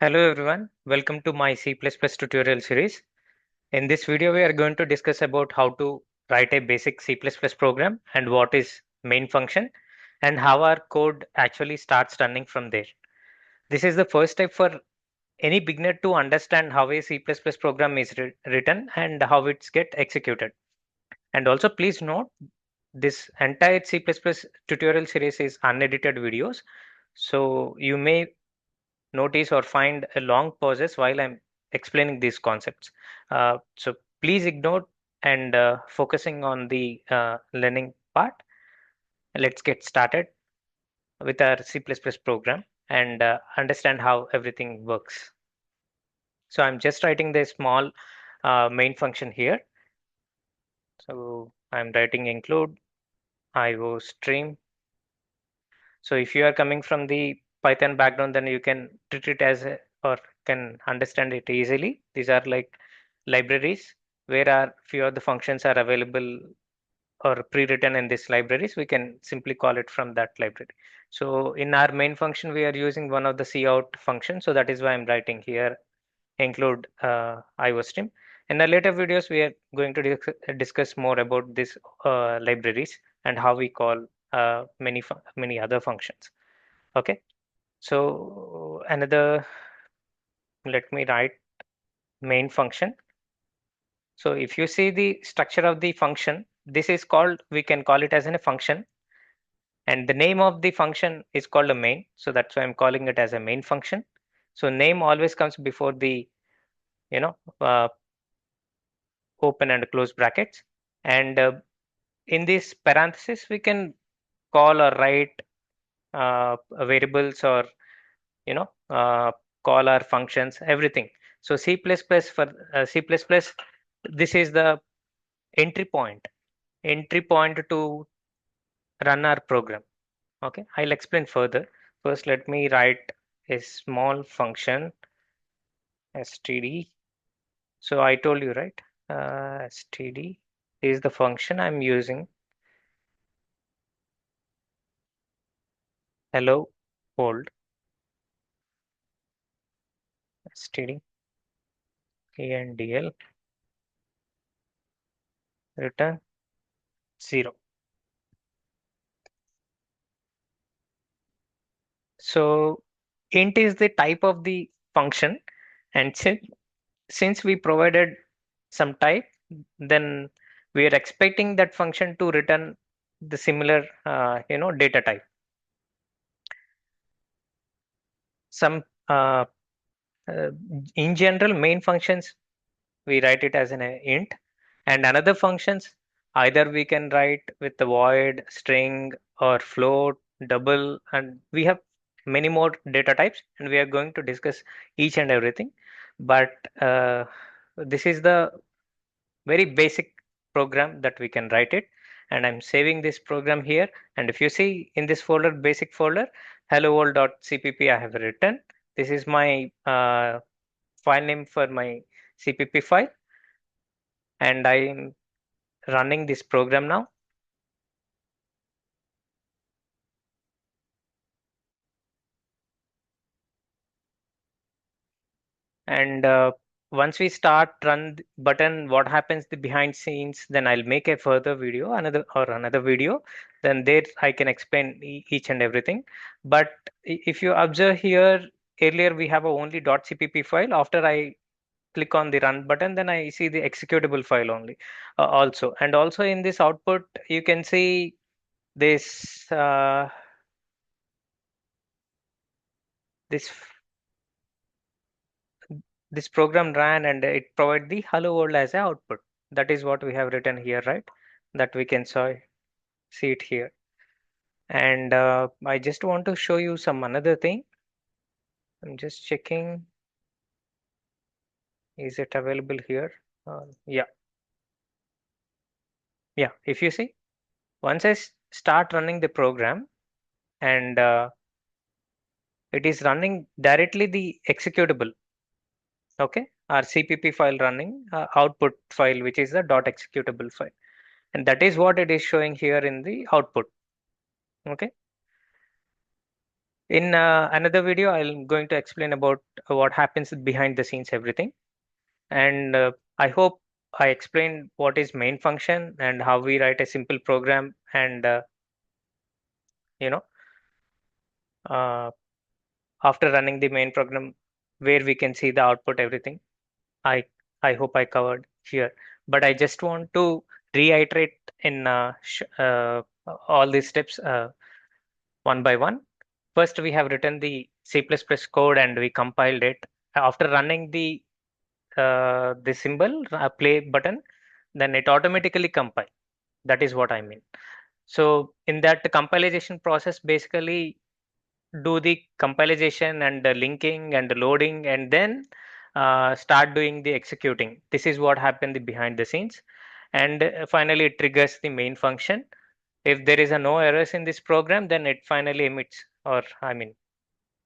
Hello everyone, welcome to my C++ tutorial series. In this video, we are going to discuss about how to write a basic C++ program and what is main function and how our code actually starts running from there. This is the first step for any beginner to understand how a C++ program is written and how it's get executed. And also please note this entire C++ tutorial series is unedited videos. So you may notice or find a long pauses while I'm explaining these concepts. So please ignore and focusing on the learning part. Let's get started with our C++ program and understand how everything works. So I'm just writing the small main function here. So I'm writing include IO stream. So if you are coming from the Python background, then you can treat it as a, or can understand it easily. These are like libraries where are few of the functions are available or pre-written in these libraries. We can simply call it from that library. So in our main function, we are using one of the cout function. So that is why I'm writing here include IO stream. In the later videos, we are going to discuss more about these libraries and how we call many other functions. Okay, so another, let me write main function. So if you see the structure of the function, this is called, we can call it as a function, and the name of the function is called a main. So that's why I'm calling it as a main function. So name always comes before the, you know, open and close brackets. And in this parenthesis, we can call or write variables or you know uh, call our functions, everything. So for C++, this is the entry point to run our program. Okay, I'll explain further. First, let me write a small function std. So I told you, right? Std is the function I'm using. Hello world std andl return 0. So int is the type of the function, and since we provided some type, then we are expecting that function to return the similar data type. Some uh, in general main functions we write it as an int, and another functions either we can write with the void, string, or float, double, and we have many more data types, and we are going to discuss each and everything. But this is the very basic program that we can write it, and I'm saving this program here. And if you see in this folder, basic folder, helloworld.cpp, I have written. This is my file name for my cpp file, and I'm running this program now. And once we start run button, what happens the behind scenes, then I'll make a further video, another video, then there I can explain each and everything. But if you observe here, earlier we have a only .cpp file. After I click on the run button, then I see the executable file only, also. And also in this output you can see this this this program ran and it provided the hello world as an output. That is what we have written here, right? That we can see it here. And I just want to show you some another thing. I'm just checking, is it available here? Yeah, yeah. If you see, once I start running the program, and it is running directly the executable. Okay, our CPP file running output file, which is the dot executable file, and that is what it is showing here in the output. Okay. In another video, I'm going to explain about what happens behind the scenes, everything. And I hope I explained what is main function and how we write a simple program and you know uh, after running the main program where we can see the output, everything. I I hope I covered here, but I just want to reiterate in all these steps one by one. First, we have written the C++ code and we compiled it. After running the symbol play button, then it automatically compile. That is what I mean. So in that compilation process, basically do the compilation and the linking and the loading, and then start doing the executing. This is what happened behind the scenes, and finally it triggers the main function. If there is a no errors in this program, then it finally emits, or I mean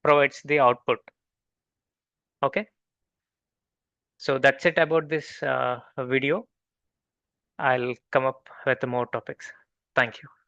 provides the output. Okay, so that's it about this video. I'll come up with more topics. Thank you.